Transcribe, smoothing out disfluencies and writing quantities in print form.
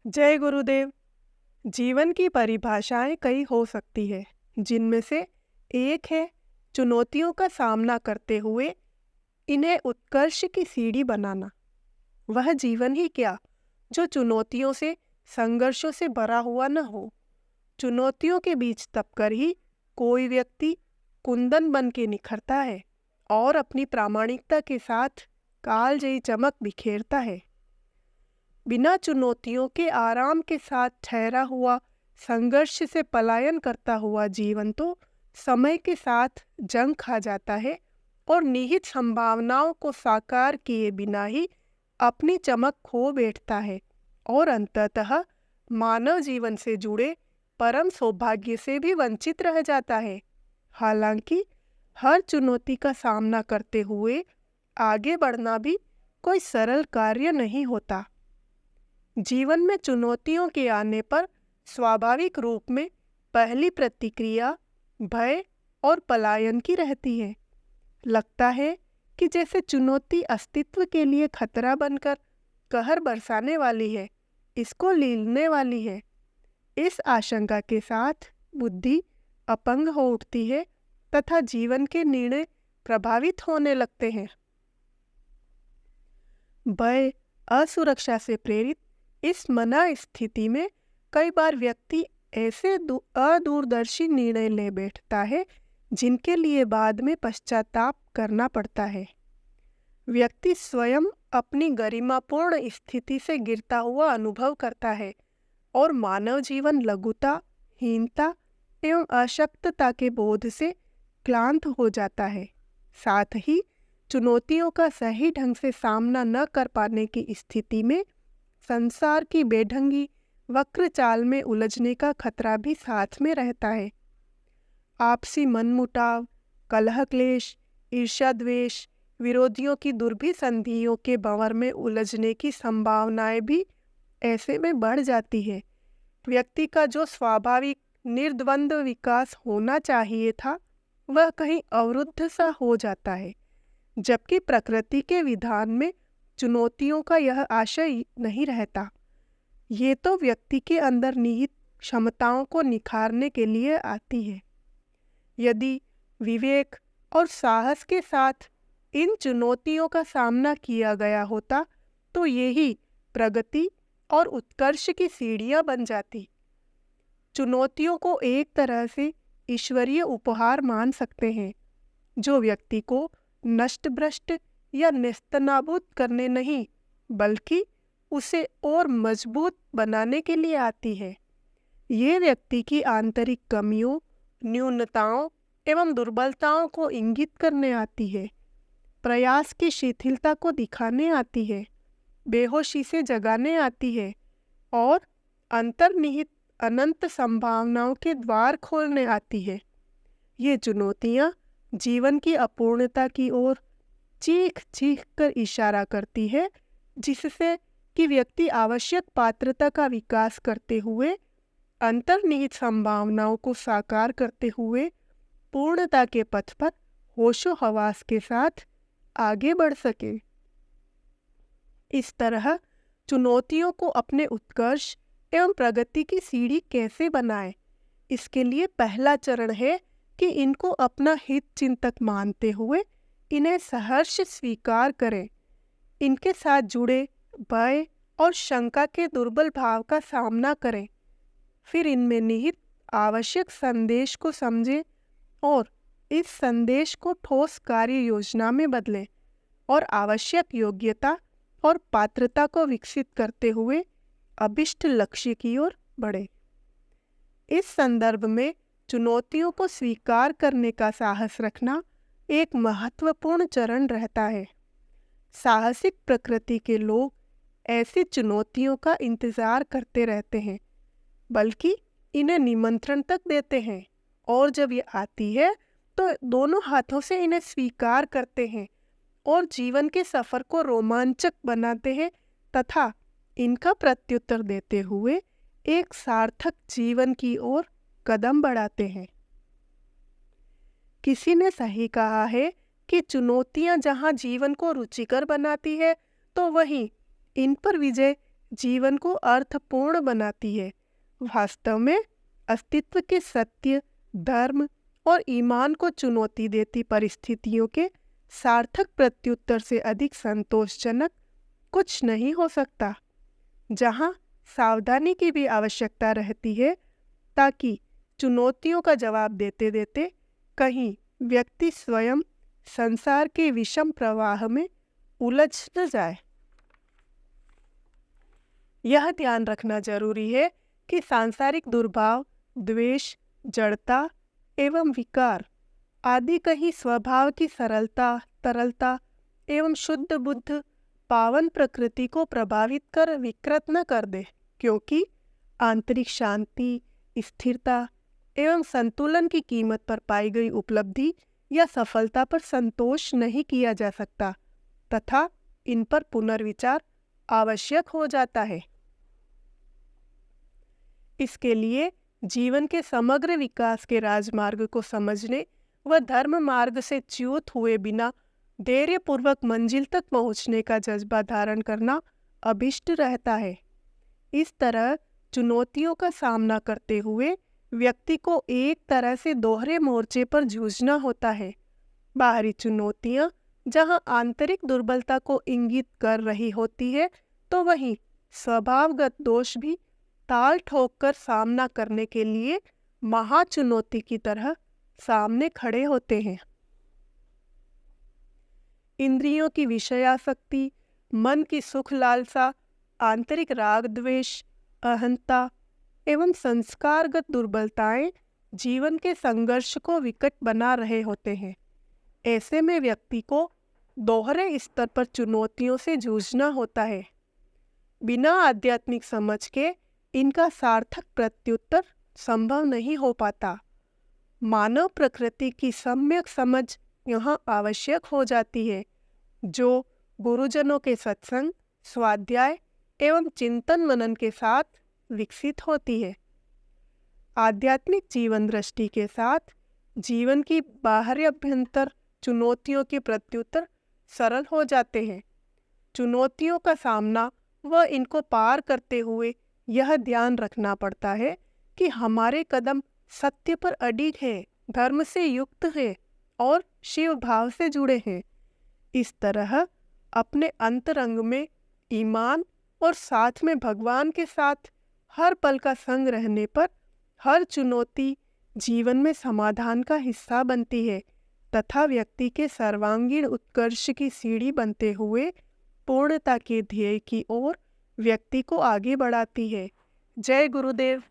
जय गुरुदेव। जीवन की परिभाषाएं कई हो सकती है, जिनमें से एक है चुनौतियों का सामना करते हुए इन्हें उत्कर्ष की सीढ़ी बनाना। वह जीवन ही क्या जो चुनौतियों से, संघर्षों से भरा हुआ न हो। चुनौतियों के बीच तपकर ही कोई व्यक्ति कुंदन बन के निखरता है और अपनी प्रामाणिकता के साथ कालजयी चमक बिखेरता है। बिना चुनौतियों के आराम के साथ ठहरा हुआ, संघर्ष से पलायन करता हुआ जीवन तो समय के साथ जंग खा जाता है और निहित संभावनाओं को साकार किए बिना ही अपनी चमक खो बैठता है और अंततः मानव जीवन से जुड़े परम सौभाग्य से भी वंचित रह जाता है। हालांकि हर चुनौती का सामना करते हुए आगे बढ़ना भी कोई सरल कार्य नहीं होता। जीवन में चुनौतियों के आने पर स्वाभाविक रूप में पहली प्रतिक्रिया भय और पलायन की रहती है। लगता है कि जैसे चुनौती अस्तित्व के लिए खतरा बनकर कहर बरसाने वाली है, इसको लीलने वाली है। इस आशंका के साथ बुद्धि अपंग हो उठती है तथा जीवन के निर्णय प्रभावित होने लगते हैं। भय, असुरक्षा से प्रेरित इस मना स्थिति में कई बार व्यक्ति ऐसे अदूरदर्शी निर्णय ले बैठता है जिनके लिए बाद में पश्चाताप करना पड़ता है। व्यक्ति स्वयं अपनी गरिमापूर्ण स्थिति से गिरता हुआ अनुभव करता है और मानव जीवन लघुता, हीनता एवं अशक्तता के बोध से क्लांत हो जाता है। साथ ही चुनौतियों का सही ढंग से सामना न कर पाने की स्थिति में संसार की बेढंगी वक्र चाल में उलझने का खतरा भी साथ में रहता है। आपसी मनमुटाव, कलह क्लेश, ईर्ष्या द्वेष, विरोधियों की दुर्भी संधियों के भंवर में उलझने की संभावनाएं भी ऐसे में बढ़ जाती है। व्यक्ति का जो स्वाभाविक निर्द्वंद्व विकास होना चाहिए था, वह कहीं अवरुद्ध सा हो जाता है, जबकि प्रकृति के विधान में चुनौतियों का यह आशय नहीं रहता। ये तो व्यक्ति के अंदर निहित क्षमताओं को निखारने के लिए आती है। यदि विवेक और साहस के साथ इन चुनौतियों का सामना किया गया होता, तो यही प्रगति और उत्कर्ष की सीढ़ियां बन जाती। चुनौतियों को एक तरह से ईश्वरीय उपहार मान सकते हैं, जो व्यक्ति को नष्ट भ्रष्ट या नेस्तनाबूद करने नहीं, बल्कि उसे और मजबूत बनाने के लिए आती है। ये व्यक्ति की आंतरिक कमियों, न्यूनताओं एवं दुर्बलताओं को इंगित करने आती है, प्रयास की शिथिलता को दिखाने आती है, बेहोशी से जगाने आती है और अंतर्निहित अनंत संभावनाओं के द्वार खोलने आती है। ये चुनौतियाँ जीवन की अपूर्णता की ओर चीख चीख कर इशारा करती है, जिससे कि व्यक्ति आवश्यक पात्रता का विकास करते हुए, अंतर्निहित संभावनाओं को साकार करते हुए पूर्णता के पथ पर होशो हवास के साथ आगे बढ़ सके। इस तरह चुनौतियों को अपने उत्कर्ष एवं प्रगति की सीढ़ी कैसे बनाएं? इसके लिए पहला चरण है कि इनको अपना हित चिंतक मानते हुए इन्हें सहर्ष स्वीकार करें। इनके साथ जुड़े भय और शंका के दुर्बल भाव का सामना करें। फिर इनमें निहित आवश्यक संदेश को समझें और इस संदेश को ठोस कार्य योजना में बदलें और आवश्यक योग्यता और पात्रता को विकसित करते हुए अभिष्ट लक्ष्य की ओर बढ़ें। इस संदर्भ में चुनौतियों को स्वीकार करने का साहस रखना एक महत्वपूर्ण चरण रहता है। साहसिक प्रकृति के लोग ऐसी चुनौतियों का इंतजार करते रहते हैं, बल्कि इन्हें निमंत्रण तक देते हैं और जब ये आती है तो दोनों हाथों से इन्हें स्वीकार करते हैं और जीवन के सफर को रोमांचक बनाते हैं तथा इनका प्रत्युत्तर देते हुए एक सार्थक जीवन की ओर कदम बढ़ाते हैं। किसी ने सही कहा है कि चुनौतियां जहां जीवन को रुचिकर बनाती है, तो वहीं इन पर विजय जीवन को अर्थपूर्ण बनाती है। वास्तव में अस्तित्व के सत्य, धर्म और ईमान को चुनौती देती परिस्थितियों के सार्थक प्रत्युत्तर से अधिक संतोषजनक कुछ नहीं हो सकता, जहाँ सावधानी की भी आवश्यकता रहती है ताकि चुनौतियों का जवाब देते देते कहीं व्यक्ति स्वयं संसार के विषम प्रवाह में उलझ न जाए। यह ध्यान रखना जरूरी है कि सांसारिक दुर्भाव, द्वेष, जड़ता एवं विकार आदि कहीं स्वभाव की सरलता, तरलता एवं शुद्ध बुद्ध पावन प्रकृति को प्रभावित कर विकृत न कर दे, क्योंकि आंतरिक शांति, स्थिरता एवं संतुलन की कीमत पर पाई गई उपलब्धि या सफलता पर संतोष नहीं किया जा सकता तथा इन पर पुनर्विचार आवश्यक हो जाता है। इसके लिए जीवन के समग्र विकास के राजमार्ग को समझने व धर्म मार्ग से च्युत हुए बिना धैर्यपूर्वक मंजिल तक पहुँचने का जज्बा धारण करना अभिष्ट रहता है। इस तरह चुनौतियों का सामना करते हुए व्यक्ति को एक तरह से दोहरे मोर्चे पर जूझना होता है। बाहरी चुनौतियां जहां आंतरिक दुर्बलता को इंगित कर रही होती है, तो वहीं स्वभावगत दोष भी ताल ठोक कर सामना करने के लिए महाचुनौती की तरह सामने खड़े होते हैं। इंद्रियों की विषयासक्ति, मन की सुख लालसा, आंतरिक राग द्वेष, अहंता एवं संस्कारगत दुर्बलताएं जीवन के संघर्ष को विकट बना रहे होते हैं। ऐसे में व्यक्ति को दोहरे स्तर पर चुनौतियों से जूझना होता है। बिना आध्यात्मिक समझ के इनका सार्थक प्रत्युत्तर संभव नहीं हो पाता। मानव प्रकृति की सम्यक समझ यहाँ आवश्यक हो जाती है, जो गुरुजनों के सत्संग, स्वाध्याय एवं चिंतन मनन के साथ विकसित होती है। आध्यात्मिक जीवन दृष्टि के साथ जीवन की बाह्याभ्यंतर चुनौतियों के प्रत्युत्तर सरल हो जाते हैं। चुनौतियों का सामना व इनको पार करते हुए यह ध्यान रखना पड़ता है कि हमारे कदम सत्य पर अडिग है, धर्म से युक्त है और शिव भाव से जुड़े हैं। इस तरह अपने अंतरंग में ईमान और साथ में भगवान के साथ हर पल का संग रहने पर हर चुनौती जीवन में समाधान का हिस्सा बनती है तथा व्यक्ति के सर्वांगीण उत्कर्ष की सीढ़ी बनते हुए पूर्णता के ध्येय की ओर व्यक्ति को आगे बढ़ाती है। जय गुरुदेव।